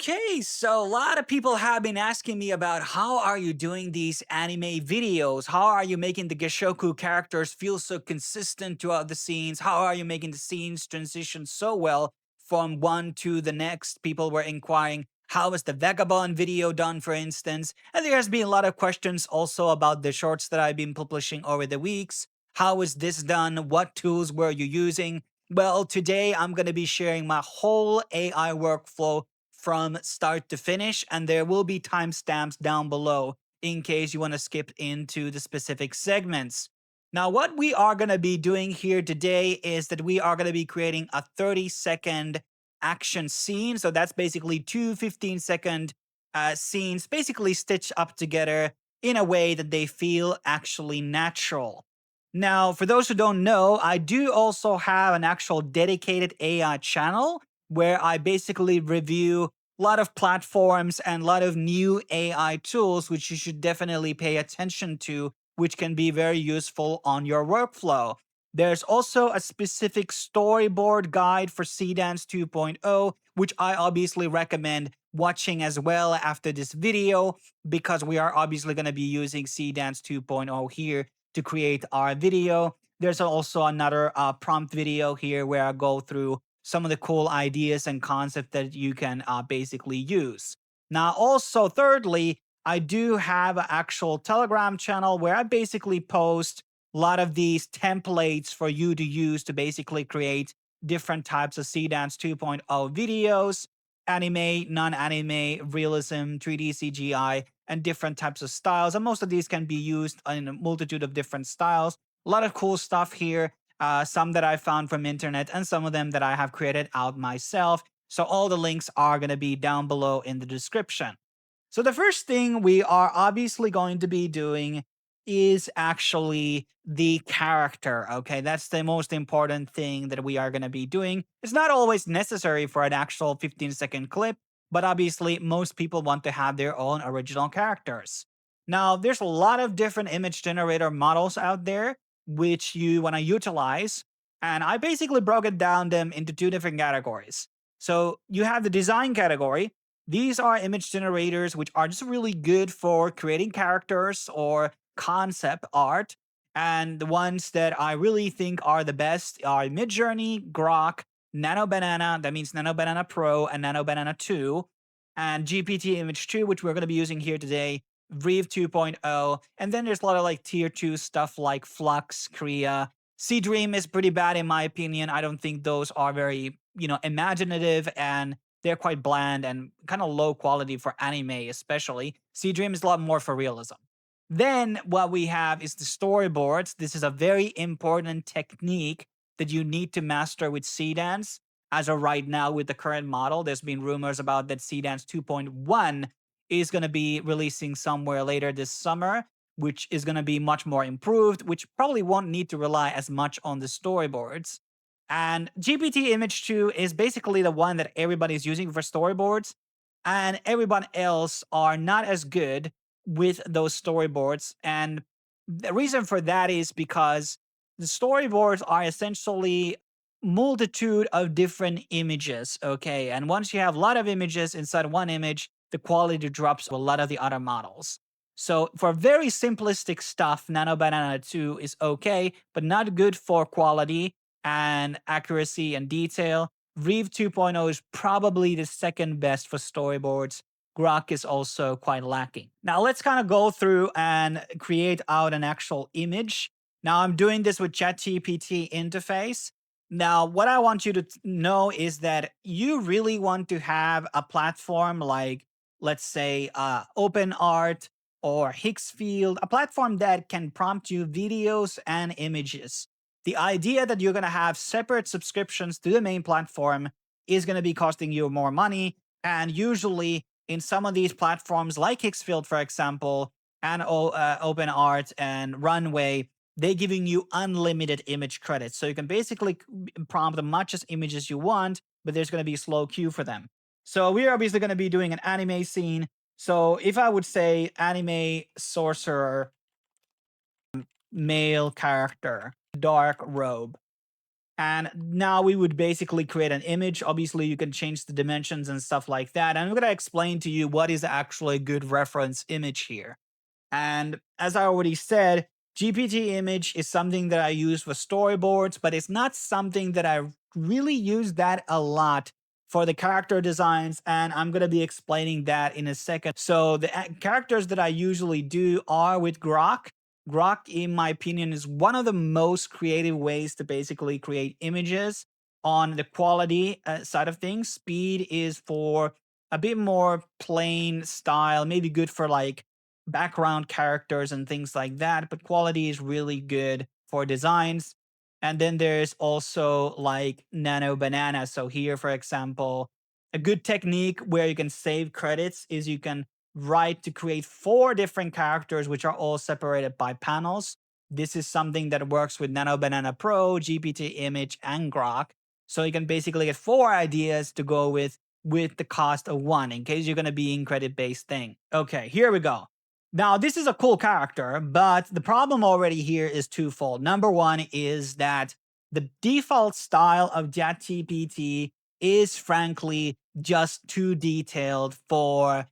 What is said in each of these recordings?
Okay, so a lot of people have been asking me about how are you doing these anime videos? How are you making the Geshoku characters feel so consistent throughout the scenes? How are you making the scenes transition so well from one to the next? People were inquiring, how is the Vagabond video done, for instance? And there has been a lot of questions also about the shorts that I've been publishing over the weeks. How is this done? What tools were you using? Well, today I'm going to be sharing my whole AI workflow from start to finish, and there will be timestamps down below in case you want to skip into the specific segments. Now, what we are going to be doing here today is that we are going to be creating a 30-second action scene. So that's basically two 15-second scenes, basically stitched up together in a way that they feel actually natural. Now, for those who don't know, I do also have an actual dedicated AI channel where I basically review a lot of platforms and a lot of new AI tools, which you should definitely pay attention to, which can be very useful on your workflow. There's also a specific storyboard guide for Seedance 2.0, which I obviously recommend watching as well after this video, because we are obviously going to be using Seedance 2.0 here to create our video. There's also another prompt video here where I go through some of the cool ideas and concepts that you can basically use. Now, also, thirdly, I do have an actual Telegram channel where I basically post a lot of these templates for you to use to basically create different types of Cdance 2.0 videos, anime, non-anime, realism, 3D CGI, and different types of styles. And most of these can be used in a multitude of different styles. A lot of cool stuff here. Some that I found from internet and some of them that I have created out myself. So all the links are going to be down below in the description. So the first thing we are obviously going to be doing is actually the character. Okay, that's the most important thing that we are going to be doing. It's not always necessary for an actual 15-second clip, but obviously most people want to have their own original characters. Now, there's a lot of different image generator models out there which you want to utilize, and I basically broke it down them into two different categories. So you have the design category. These are image generators which are just really good for creating characters or concept art. And the ones that I really think are the best are Midjourney, Grok, Nano Banana, that means Nano Banana Pro and Nano Banana 2, and GPT Image 2, which we're going to be using here today, Reeve 2.0, and then there's a lot of like tier 2 stuff like Flux, Korea. Sea Dream is pretty bad in my opinion. I don't think those are very, imaginative, and they're quite bland and kind of low quality for anime, especially. Sea Dream is a lot more for realism. Then what we have is the storyboards. This is a very important technique that you need to master with Seedance. As of right now, with the current model, there's been rumors about that Seedance 2.1 is going to be releasing somewhere later this summer, which is going to be much more improved, which probably won't need to rely as much on the storyboards. And GPT Image 2 is basically the one that everybody's using for storyboards, and everyone else are not as good with those storyboards. And the reason for that is because the storyboards are essentially multitude of different images, okay? And once you have a lot of images inside one image, the quality drops a lot of the other models. So for very simplistic stuff, Nano Banana 2 is okay, but not good for quality and accuracy and detail. Reeve 2.0 is probably the second best for storyboards. Grok is also quite lacking. Now let's kind of go through and create out an actual image. Now I'm doing this with ChatGPT interface. Now, what I want you to know is that you really want to have a platform like, let's say, OpenArt or Higgsfield, a platform that can prompt you videos and images. The idea that you're going to have separate subscriptions to the main platform is going to be costing you more money. And usually, in some of these platforms, like Higgsfield, for example, and OpenArt and Runway, they're giving you unlimited image credits. So you can basically prompt as much as images you want, but there's going to be a slow queue for them. So we're obviously going to be doing an anime scene. So if I would say anime sorcerer, male character, dark robe, And now we would basically create an image. Obviously, you can change the dimensions and stuff like that. And I'm going to explain to you what is actually a good reference image here. And as I already said, GPT image is something that I use for storyboards, but it's not something that I really use that a lot for the character designs. And I'm going to be explaining that in a second. So the characters that I usually do are with Grok. Grok, in my opinion, is one of the most creative ways to basically create images. On the quality side of things, speed is for a bit more plain style, maybe good for like background characters and things like that, but quality is really good for designs. And then there's also like Nano Banana. So here, for example, a good technique where you can save credits is you can write to create 4 different characters, which are all separated by panels. This is something that works with Nano Banana Pro, GPT Image, and Grok. So you can basically get 4 ideas to go with the cost of 1 in case you're going to be in credit based thing. Okay, here we go. Now, this is a cool character, but the problem already here is twofold. Number one is that the default style of ChatGPT is frankly just too detailed for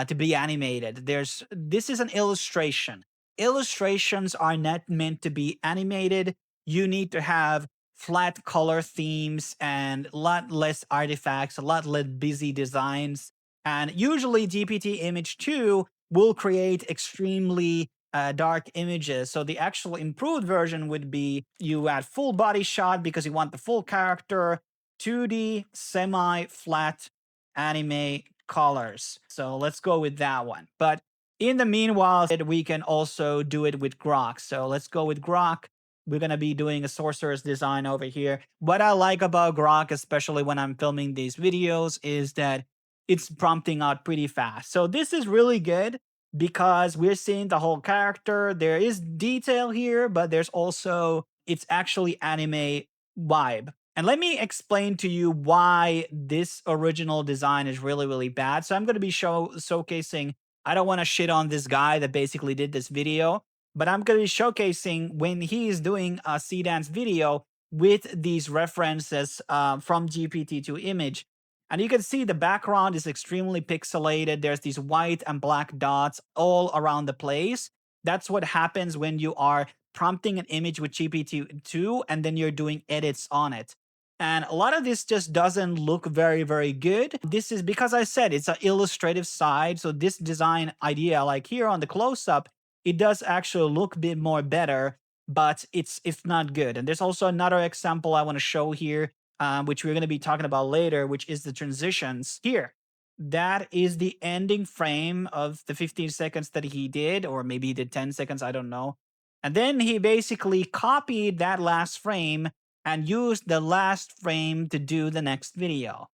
to be animated. This is an illustration. Illustrations are not meant to be animated. You need to have flat color themes and a lot less artifacts, a lot less busy designs. And usually GPT Image 2 will create extremely dark images. So the actual improved version would be you add full body shot because you want the full character, 2D semi-flat anime colors. So let's go with that one. But in the meanwhile, we can also do it with Grok. So let's go with Grok. We're going to be doing a sorcerer's design over here. What I like about Grok, especially when I'm filming these videos, is that it's prompting out pretty fast. So this is really good because we're seeing the whole character. There is detail here, but there's also, it's actually anime vibe. And let me explain to you why this original design is really, really bad. So I'm going to be showcasing, I don't want to shit on this guy that basically did this video, but I'm going to be showcasing when he is doing a Seedance video with these references from GPT to image. And you can see the background is extremely pixelated. There's these white and black dots all around the place. That's what happens when you are prompting an image with GPT-2 and then you're doing edits on it. And a lot of this just doesn't look very, very good. This is because I said it's an illustrative side. So this design idea, like here on the close-up, it does actually look a bit more better, but it's not good. And there's also another example I want to show here, which we're going to be talking about later, which is the transitions here. That is the ending frame of the 15 seconds that he did, or maybe he did 10 seconds, I don't know. And then he basically copied that last frame and used the last frame to do the next video.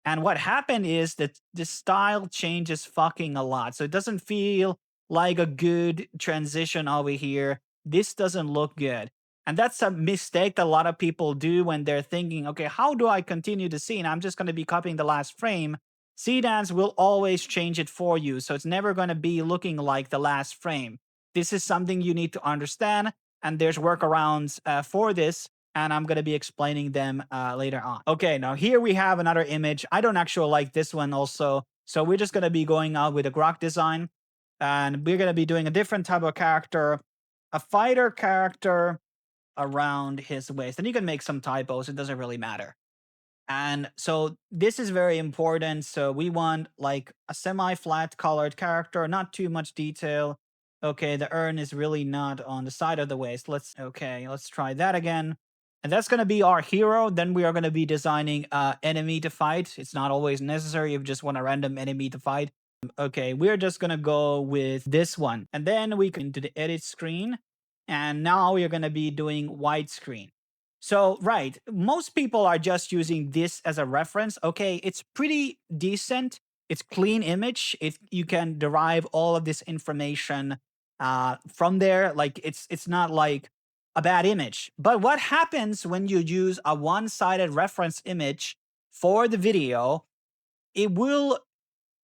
And what happened is that the style changes fucking a lot. So it doesn't feel like a good transition over here. This doesn't look good. And that's a mistake that a lot of people do when they're thinking, okay, how do I continue the scene? I'm just going to be copying the last frame. Seedance will always change it for you. So it's never going to be looking like the last frame. This is something you need to understand. And there's workarounds for this. And I'm going to be explaining them later on. Okay, now here we have another image. I don't actually like this one also. So we're just going to be going out with a Grok design. And we're going to be doing a different type of character, a fighter character around his waist. And you can make some typos, it doesn't really matter. And so this is very important. So we want like a semi-flat colored character, not too much detail. Okay, the urn is really not on the side of the waist. Let's try that again. And that's going to be our hero. Then we are going to be designing enemy to fight. It's not always necessary if you just want a random enemy to fight. Okay, we're just going to go with this one. And then we can do the edit screen. And now we are going to be doing widescreen. So, right, most people are just using this as a reference. Okay, it's pretty decent. It's clean image. You can derive all of this information from there. Like it's not like a bad image. But what happens when you use a one-sided reference image for the video? It will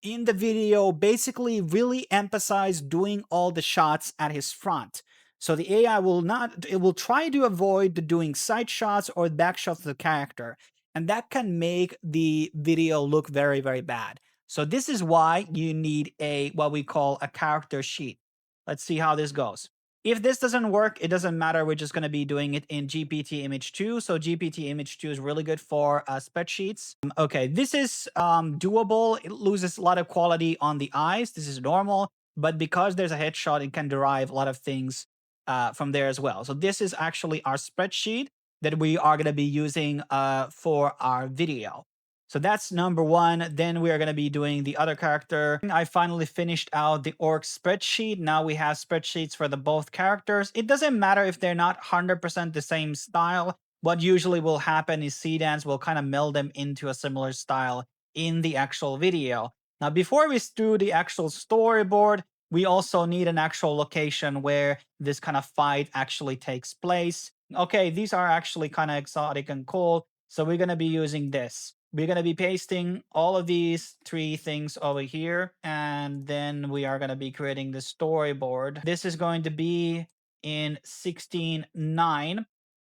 in the video basically really emphasize doing all the shots at his front. So the AI will not, it will try to avoid doing side shots or back shots of the character. And that can make the video look very, very bad. So this is why you need what we call a character sheet. Let's see how this goes. If this doesn't work, it doesn't matter. We're just going to be doing it in GPT Image 2. So GPT Image 2 is really good for spreadsheets. Okay, this is doable. It loses a lot of quality on the eyes. This is normal. But because there's a headshot, it can derive a lot of things from there as well. So this is actually our spreadsheet that we are going to be using for our video. So that's number one. Then we are going to be doing the other character. I finally finished out the orc spreadsheet. Now we have spreadsheets for the both characters. It doesn't matter if they're not 100% the same style. What usually will happen is Seedance will kind of meld them into a similar style in the actual video. Now, before we do the actual storyboard, we also need an actual location where this kind of fight actually takes place. Okay, these are actually kind of exotic and cool. So we're going to be using this. We're going to be pasting all of these three things over here. And then we are going to be creating the storyboard. This is going to be in 16:9.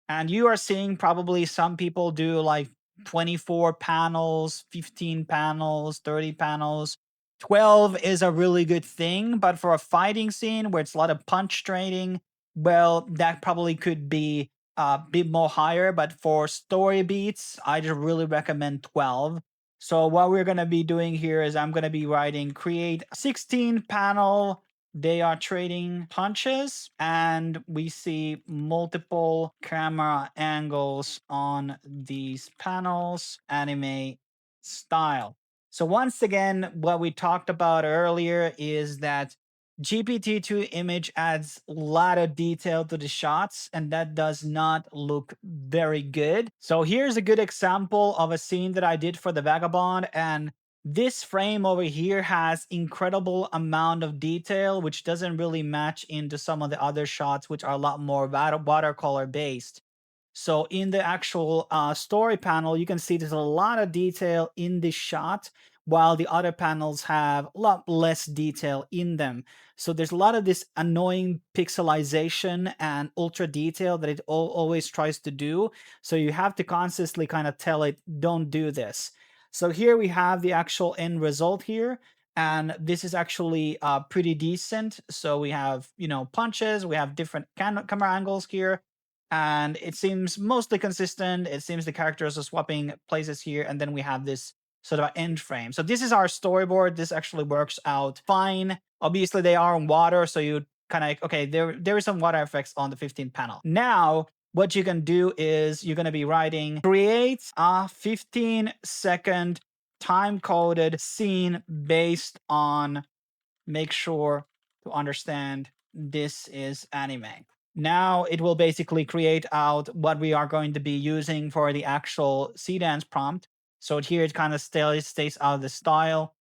And you are seeing probably some people do like 24 panels, 15 panels, 30 panels. 12 is a really good thing, but for a fighting scene where it's a lot of punch trading, well, that probably could be a bit more higher. But for story beats, I just really recommend 12. So what we're going to be doing here is I'm going to be writing create 16 panel. They are trading punches, and we see multiple camera angles on these panels, anime style. So once again, what we talked about earlier is that GPT-2 image adds a lot of detail to the shots, and that does not look very good. So here's a good example of a scene that I did for the Vagabond, and this frame over here has incredible amount of detail, which doesn't really match into some of the other shots, which are a lot more watercolor based. So in the actual story panel, you can see there's a lot of detail in this shot, while the other panels have a lot less detail in them. So there's a lot of this annoying pixelization and ultra detail that it always tries to do. So you have to constantly kind of tell it, don't do this. So here we have the actual end result here. And this is actually pretty decent. So we have, punches, we have different camera angles here, and it seems mostly consistent. It seems the characters are swapping places here, and then we have this sort of end frame. So this is our storyboard. This actually works out fine. Obviously, they are on water, so you kind of, okay, there is some water effects on the 15th panel. Now, what you can do is you're going to be writing create a 15-second time-coded scene based on, make sure to understand this is anime. Now it will basically create out what we are going to be using for the actual Seedance prompt. So here it kind of stays out of the style.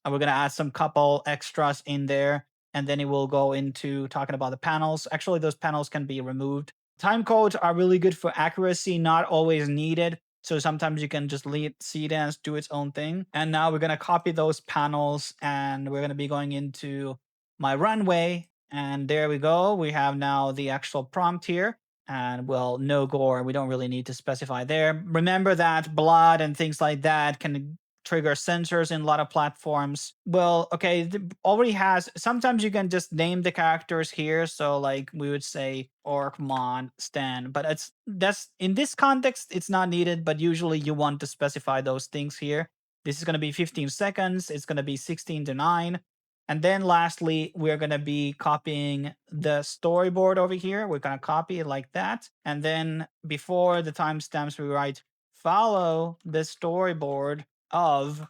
And we're going to add some couple extras in there. And then it will go into talking about the panels. Actually, those panels can be removed. Time codes are really good for accuracy, not always needed. So sometimes you can just let Seedance do its own thing. And now we're going to copy those panels, and we're going to be going into my runway. And there we go. We have now the actual prompt here. And well, no gore. We don't really need to specify there. Remember that blood and things like that can trigger sensors in a lot of platforms. Well, okay, already has, sometimes you can just name the characters here. So like we would say Orkmon, Stan, but that's in this context, it's not needed, but usually you want to specify those things here. This is going to be 15 seconds. It's going to be 16:9. And then lastly, we're going to be copying the storyboard over here. We're going to copy it like that. And then before the timestamps, we write follow the storyboard of,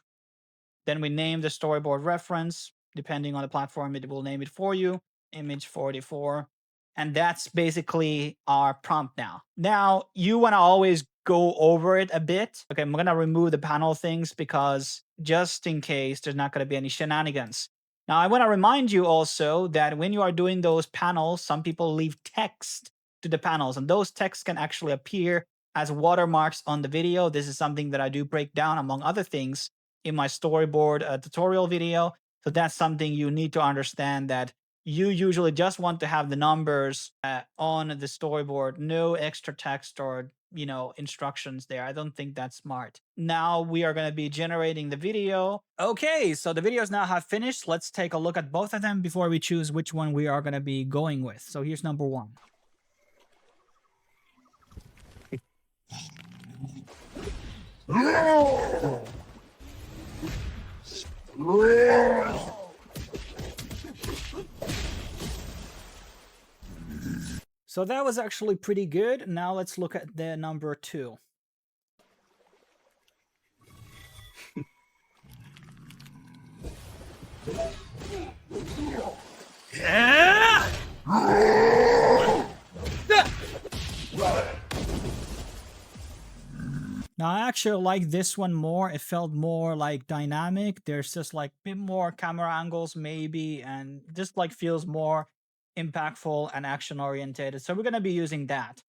then we name the storyboard reference. Depending on the platform, it will name it for you, image 44. And that's basically our prompt now. Now, you want to always go over it a bit. Okay, I'm going to remove the panel things because just in case there's not going to be any shenanigans. Now, I want to remind you also that when you are doing those panels, some people leave text to the panels, and those texts can actually appear as watermarks on the video. This is something that I do break down, among other things, in my storyboard tutorial video. So that's something you need to understand, that you usually just want to have the numbers on the storyboard, no extra text or, instructions there. I don't think that's smart. Now we are going to be generating the video. Okay, so the videos now have finished. Let's take a look at both of them before we choose which one we are going to be going with. So here's number one. So that was actually pretty good. Now let's look at the number two. Now, I actually like this one more. It felt more like dynamic. There's just like a bit more camera angles maybe, and just like feels more impactful and action oriented. So we're going to be using that.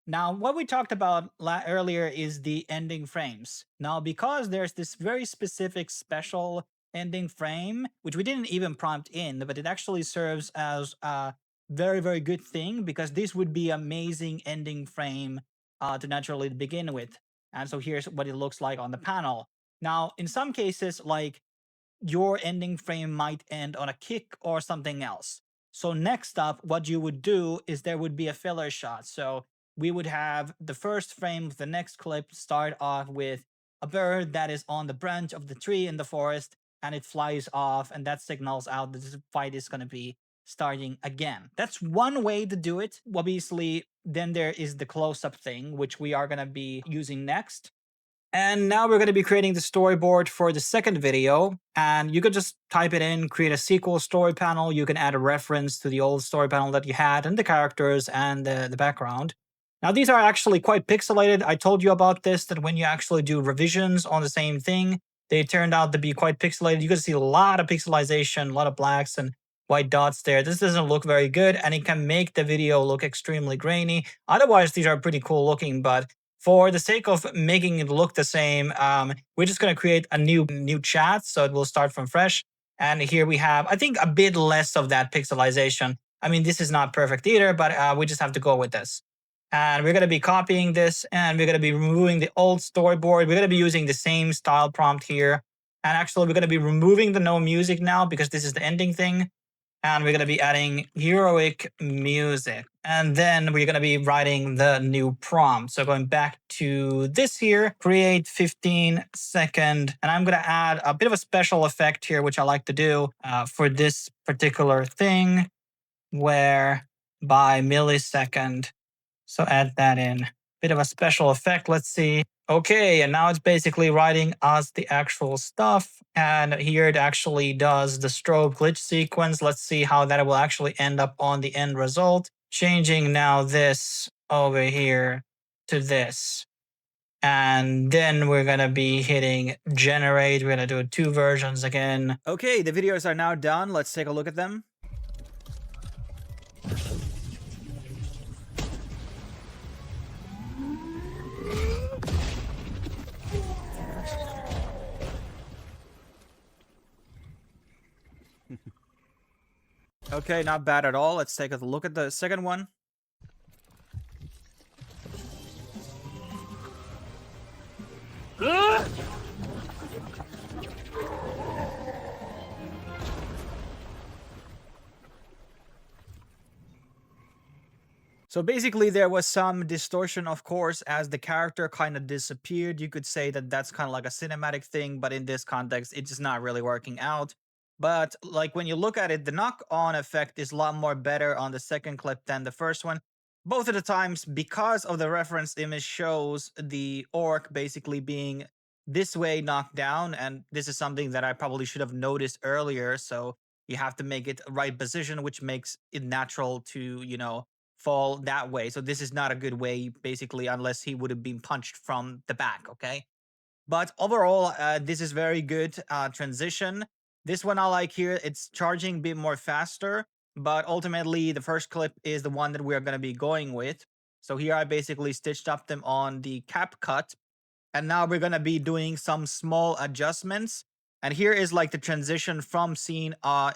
Now, what we talked about earlier is the ending frames. Now, because there's this very specific special ending frame, which we didn't even prompt in, but it actually serves as a very, very good thing, because this would be amazing ending frame to naturally begin with. And so here's what it looks like on the panel. Now, in some cases, like your ending frame might end on a kick or something else. So next up, what you would do is there would be a filler shot. So we would have the first frame of the next clip start off with a bird that is on the branch of the tree in the forest, and it flies off, and that signals out that this fight is going to be starting again. That's one way to do it. Obviously, then there is the close-up thing, which we are going to be using next. And now we're going to be creating the storyboard for the second video. And you could just type it in, create a sequel story panel. You can add a reference to the old story panel that you had, and the characters and the background. Now, these are actually quite pixelated. I told you about this, that when you actually do revisions on the same thing, they turned out to be quite pixelated. You can see a lot of pixelization, a lot of blacks and white dots there. This doesn't look very good, and it can make the video look extremely grainy. Otherwise, these are pretty cool looking, but for the sake of making it look the same, we're just going to create a new chat, so it will start from fresh. And here we have, I think, a bit less of that pixelization. I mean, this is not perfect either, but we just have to go with this. And we're going to be copying this, and we're going to be removing the old storyboard. We're going to be using the same style prompt here. And actually, we're going to be removing the no music now, because this is the ending thing. And we're going to be adding heroic music. And then we're going to be writing the new prompt. So going back to this here, create 15-second. And I'm going to add a bit of a special effect here, which I like to do for this particular thing, where by millisecond. So add that in. Bit of a special effect. Let's see. Okay, and now it's basically writing us the actual stuff. And here it actually does the strobe glitch sequence. Let's see how that will actually end up on the end result. Changing now this over here to this. And then we're going to be hitting generate. We're going to do 2 versions again. Okay, the videos are now done. Let's take a look at them. Okay, not bad at all. Let's take a look at the second one. So basically there was some distortion, of course, as the character kind of disappeared. You could say that that's kind of like a cinematic thing, but in this context, it's just not really working out. But like when you look at it, the knock-on effect is a lot more better on the second clip than the first one. Both of the times, because of the reference image shows the orc basically being this way knocked down, and this is something that I probably should have noticed earlier. So you have to make it right position, which makes it natural to, fall that way. So this is not a good way, basically, unless he would have been punched from the back, okay? But overall, this is very good transition. This one I like here. It's charging a bit more faster, but ultimately the first clip is the one that we're going to be going with. So here I basically stitched up them on the CapCut, and now we're going to be doing some small adjustments. And here is like the transition from scene A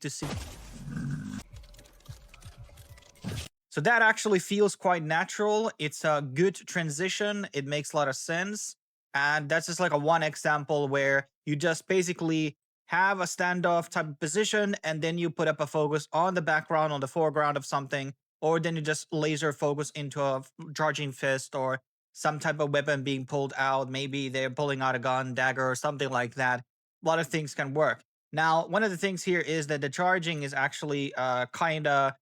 to scene. So that actually feels quite natural. It's a good transition. It makes a lot of sense. And that's just like a one example where you just basically have a standoff type of position, and then you put up a focus on the background, on the foreground of something, or then you just laser focus into a charging fist or some type of weapon being pulled out. Maybe they're pulling out a gun, dagger, or something like that. A lot of things can work. Now, one of the things here is that the charging is actually kind of,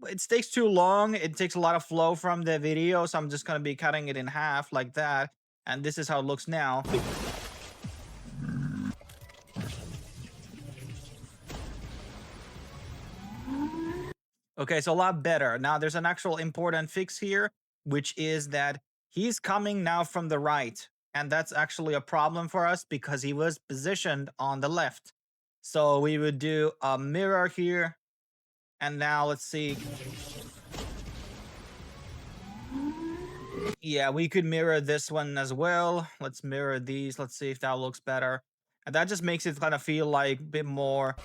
it takes too long. It takes a lot of flow from the video, so I'm just going to be cutting it in half like that. And this is how it looks now. Okay, so a lot better. Now there's an actual important fix here, which is that he's coming now from the right. And that's actually a problem for us because he was positioned on the left. So we would do a mirror here. And now let's see. Yeah, we could mirror this one as well. Let's mirror these. Let's see if that looks better. And that just makes it kind of feel like a bit more,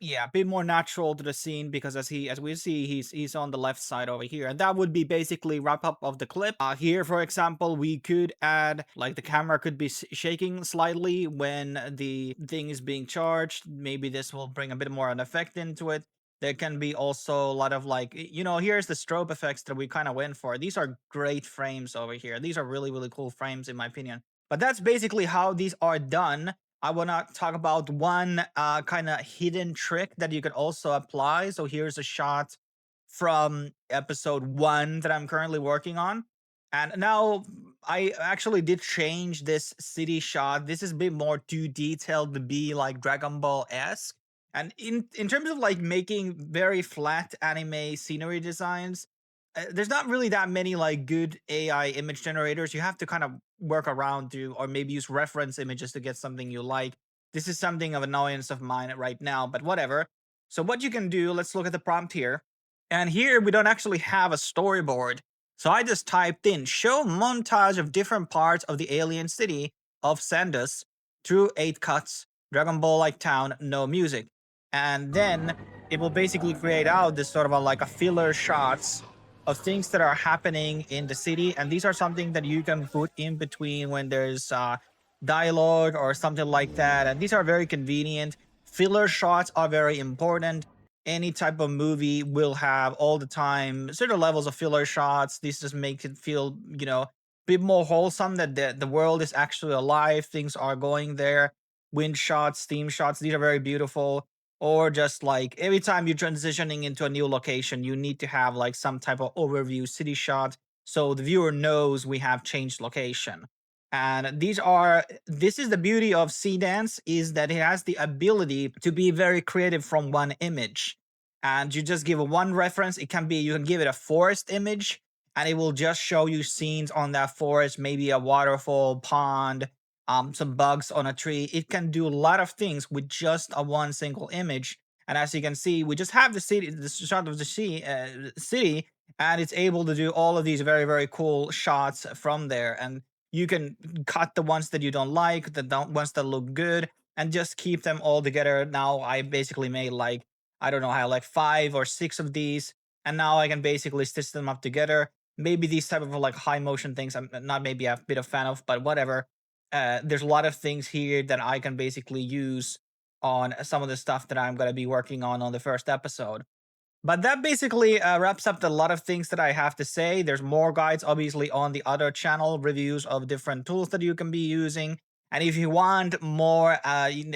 yeah, a bit more natural to the scene, because as we see, he's on the left side over here, and that would be basically wrap up of the clip. Here, for example, we could add, like, the camera could be shaking slightly when the thing is being charged. Maybe this will bring a bit more an effect into it. There can be also a lot of, like, here's the strobe effects that we kind of went for. These are great frames over here. These are really, really cool frames in my opinion. But that's basically how these are done. I want to talk about one kind of hidden trick that you could also apply. So here's a shot from episode 1 that I'm currently working on. And now I actually did change this city shot. This is a bit more too detailed to be like Dragon Ball-esque. And in terms of like making very flat anime scenery designs, there's not really that many like good AI image generators. You have to kind of work around to, or maybe use reference images to get something you like. This is something of annoyance of mine right now, but whatever. So what you can do, let's look at the prompt here. And here we don't actually have a storyboard. So I just typed in show montage of different parts of the alien city of Sandus through 8 cuts, Dragon Ball like town, no music. And then it will basically create out this sort of like a filler shots of things that are happening in the city. And these are something that you can put in between when there's dialogue or something like that. And these are very convenient. Filler shots are very important. Any type of movie will have all the time certain levels of filler shots. These just make it feel, a bit more wholesome, that the world is actually alive. Things are going there. Wind shots, steam shots, these are very beautiful. Or just like every time you're transitioning into a new location, you need to have like some type of overview city shot so the viewer knows we have changed location. And this is the beauty of Seedance, is that it has the ability to be very creative from one image. And you just give one reference. You can give it a forest image, and it will just show you scenes on that forest, maybe a waterfall, pond, some bugs on a tree. It can do a lot of things with just a one single image. And as you can see, we just have the shot of the city, and it's able to do all of these very, very cool shots from there. And you can cut the ones that you don't like, ones that look good, and just keep them all together. Now I basically made like, I don't know how, like 5 or 6 of these, and now I can basically stitch them up together. Maybe these type of like high motion things I'm not maybe a bit of fan of, but whatever. There's a lot of things here that I can basically use on some of the stuff that I'm going to be working on the first episode. But that basically wraps up a lot of things that I have to say. There's more guides, obviously, on the other channel, reviews of different tools that you can be using. And if you want more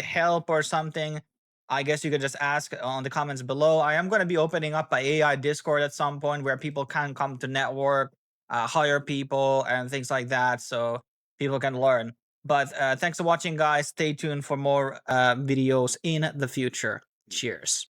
help or something, I guess you could just ask on the comments below. I am going to be opening up an AI Discord at some point where people can come to network, hire people, and things like that, so people can learn. But thanks for watching, guys. Stay tuned for more videos in the future. Cheers.